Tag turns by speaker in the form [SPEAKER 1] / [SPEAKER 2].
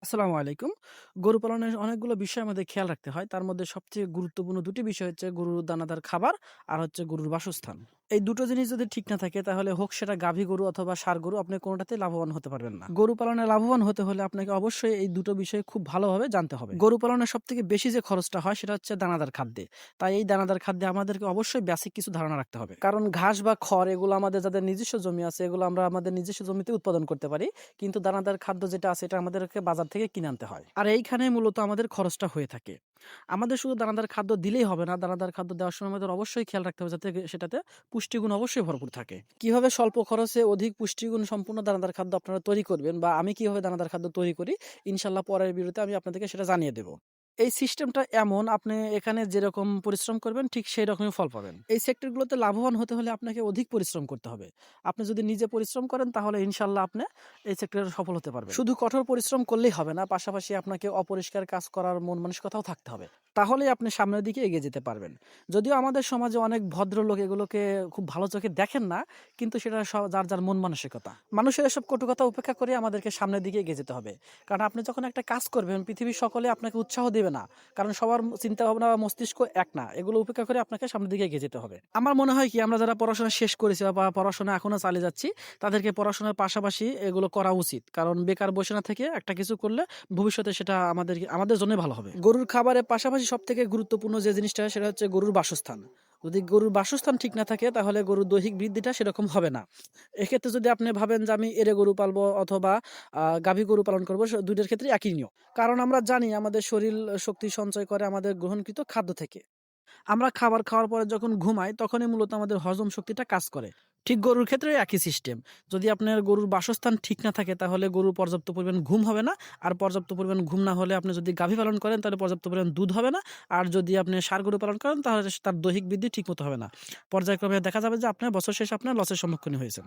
[SPEAKER 1] আসসালামু আলাইকুম। গরু পালনের অনেকগুলো বিষয় আমাদের খেয়াল রাখতে হয়। তার মধ্যে সবচেয়ে গুরুত্বপূর্ণ ২ টি বিষয় হচ্ছে গরুর দানাদার খাবার আর হচ্ছে গরুর বাসস্থান। এই ২ টো জিনিস যদি ঠিক না থাকে তাহলে হোক সেটা গাভী গরু অথবা ষাঁড় গরু আপনি কোনটাতেই লাভবান হতে পারবেন না। গরু পালনে লাভবান হতে হলে আপনাকে অবশ্যই এই ২ টো বিষয় খুব ভালোভাবে জানতে হবে। গরু পালনের সবথেকে বেশি যে খরচটা হয় সেটা হচ্ছে দানাদার খাদ্যে। তাই এই দানাদার খাদ্যে আমাদেরকে অবশ্যই বেসিক কিছু ধারণা রাখতে হবে। কারণ ঘাস বা খড় এগুলো আমাদের যাদের নিজস্ব জমি আছে এগুলো আমরা আমাদের নিজস্ব জমিতে উৎপাদন করতে পারি। কিন্তু দানাদার খাদ্য যেটা আছে এটা আমাদেরকে বাজার থেকে কিনে আনতে হয়। আর এইখানে মূলত আমাদের খরচটা হয়ে থাকে। আমাদের শুধু দানাদার খাদ্য দিলেই হবে না, দানাদার খাদ্য দেওয়ার সময় আমাদের অবশ্যই খেয়াল রাখতে হবে যাতে সেটাতে পুষ্টিগুণ অবশ্যই ভরপুর থাকে। কিভাবে স্বল্প খরচে অধিক পুষ্টিগুণ সম্পূর্ণ দানাদার খাদ্য আপনারা তৈরি করবেন বা আমি কিভাবে দানাদার খাদ্য তৈরি করি, ইনশাআল্লাহ পরের ভিডিওতে আমি আপনাদেরকে সেটা জানিয়ে দেব। এই সিস্টেমটা এমন আপনি এখানে যেরকম পরিশ্রম করবেন ঠিক সেই রকমই ফল পাবেন। এই সেক্টরগুলোতে লাভবান হতে হলে আপনাকে অধিক পরিশ্রম করতে হবে। আপনি যদি নিজে পরিশ্রম করেন তাহলে ইনশাআল্লাহ আপনি এই সেক্টরে সফল হতে পারবেন। শুধু কঠোর পরিশ্রম করলেই হবে না, পাশাপাশি আপনাকে অপরিষ্কার কাজ করার মন মানসিকতাও থাকতে হবে। তাহলেই আপনি সামনের দিকে এগিয়ে যেতে পারবেন। যদিও আমাদের সমাজে অনেক ভদ্রলোক এগুলোকে খুব ভালো চোখে দেখেন না, কিন্তু সেটা যার যার মন মানসিকতা। মানুষের এসব কটু কথা উপেক্ষা করে আমাদেরকে সামনের দিকে এগিয়ে যেতে হবে। কারণ আপনি যখন একটা কাজ করবেন পৃথিবীর সকলে আপনাকে উৎসাহ দেবে না। কারণ সবার চিন্তা ভাবনা বা মস্তিষ্ক এক না। এগুলো উপেক্ষা করে আপনাকে সামনের দিকে এগিয়ে যেতে হবে। আমার মনে হয় কি আমরা যারা পড়াশোনা শেষ করেছি বা পড়াশোনা এখনো চালিয়ে যাচ্ছি তাদেরকে পড়াশোনার পাশাপাশি এগুলো করা উচিত। কারণ বেকার বসে না থেকে একটা কিছু করলে ভবিষ্যতে সেটা আমাদের জন্যই ভালো হবে। গরুর খাবারের পাশাপাশি সবথেকে গুরুত্বপূর্ণ যে জিনিসটা সেটা হচ্ছে গরুর বাসস্থান। যদি গরুর বাসস্থান ঠিক না থাকে তাহলে গরুর দৈহিক বৃদ্ধিটা সেরকম হবে না। এক্ষেত্রে যদি আপনি ভাবেন যে আমি এঁড়ে গরু পালবো অথবা গাভী গরু পালন করবো, ২ টার ক্ষেত্রে একই নিয়ম। কারণ আমরা জানি আমাদের শরীর শক্তি সঞ্চয় করে আমাদের গ্রহণকৃত খাদ্য থেকে। আমরা খাবার খাওয়ার পরে যখন ঘুমাই তখনই মূলত আমাদের হজম শক্তিটা কাজ করে। ঠিক গরুর ক্ষেত্রে একই সিস্টেম। যদি আপনার গরুর বাসস্থান ঠিক না থাকে তাহলে গরুর পর্যাপ্ত পরিমাণ ঘুম হবে না। আর পর্যাপ্ত পরিমাণ ঘুম না হলে আপনি যদি গাভী পালন করেন তাহলে পর্যাপ্ত পরিমাণ দুধ হবে না। আর যদি আপনি ষাঁড় গরু পালন করেন তাহলে তার দৈহিক বৃদ্ধি ঠিকমতো হবে না। পর্যায়ক্রমে দেখা যাবে যে আপনার বছর শেষে আপনার লসের সম্মুখীন হয়েছেন।